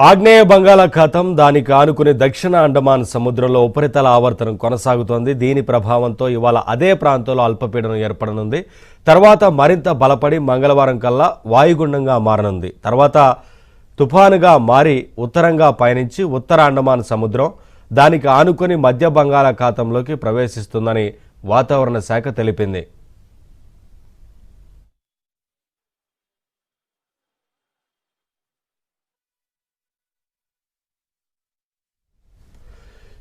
ఆగ్నేయ బంగాళాఖాతం దానికి ఆనుకుని దక్షిణ అండమాన్ సముద్రంలో ఉపరితల ఆవర్తనం కొనసాగుతోంది. దీని ప్రభావంతో ఇవాళ అదే ప్రాంతంలో అల్పపీడనం ఏర్పడనుంది. తర్వాత మరింత బలపడి మంగళవారం కల్లా వాయుగుండంగా మారనుంది. తర్వాత తుఫానుగా మారి ఉత్తరంగా పయనించి ఉత్తర అండమాన్ సముద్రం దానికి ఆనుకుని మధ్య బంగాళాఖాతంలోకి ప్రవేశిస్తుందని వాతావరణ శాఖ తెలిపింది.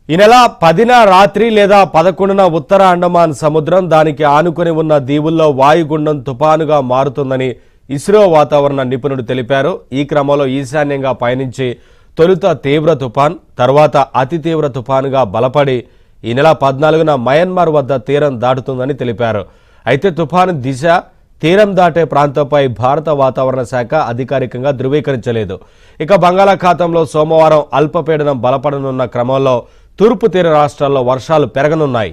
ఈ నెల 10న రాత్రి లేదా 11న ఉత్తర అండమాన్ సముద్రం దానికి ఆనుకుని ఉన్న దీవుల్లో వాయుగుండం తుపానుగా మారుతుందని ఇస్రో వాతావరణ నిపుణుడు తెలిపారు. ఈ క్రమంలో ఈశాన్యంగా పయనించి తొలుత తీవ్ర తుపాన్, తర్వాత అతి తీవ్ర తుపానుగా బలపడి ఈ నెల 14న మయన్మార్ వద్ద తీరం దాటుతుందని తెలిపారు. అయితే తుపాను దిశ, తీరం దాటే ప్రాంతంపై భారత వాతావరణ శాఖ అధికారికంగా ధృవీకరించలేదు. ఇక బంగాళాఖాతంలో సోమవారం అల్పపీడనం బలపడనున్న క్రమంలో తూర్పు తీర రాష్ట్రాల్లో వర్షాలు పెరగనున్నాయి.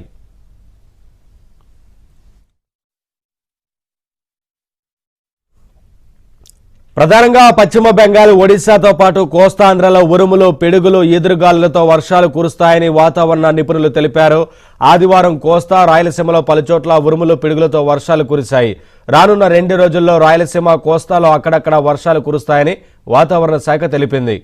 ప్రధానంగా పశ్చిమ బెంగాల్, ఒడిశాతో పాటు కోస్తాంధ్రలో ఉరుములు, పిడుగులు, ఈదురుగాలులతో వర్షాలు కురుస్తాయని వాతావరణ నిపుణులు తెలిపారు. ఆదివారం కోస్తా, రాయలసీమలో పలుచోట్ల ఉరుములు, పిడుగులతో వర్షాలు కురిశాయి. రానున్న 2 రోజుల్లో రాయలసీమ, కోస్తాలో అక్కడక్కడ వర్షాలు కురుస్తాయని వాతావరణ శాఖ తెలిపింది.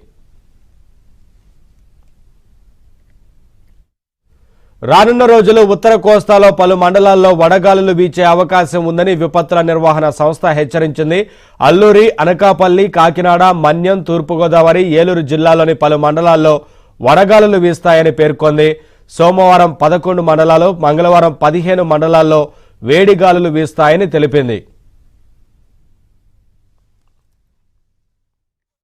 రానున్న రోజులు ఉత్తర కోస్తాలో పలు మండలాల్లో వడగాలులు వీచే అవకాశం ఉందని విపత్తుల నిర్వహణ సంస్థ హెచ్చరించింది. అల్లూరి, అనకాపల్లి, కాకినాడ, మన్యం, తూర్పుగోదావరి, ఏలూరు జిల్లాలోని పలు మండలాల్లో వడగాలులు వీస్తాయని పేర్కొంది. సోమవారం 11 మండలాలు, మంగళవారం 15 మండలాల్లో వేడిగాలులు వీస్తాయని తెలిపింది.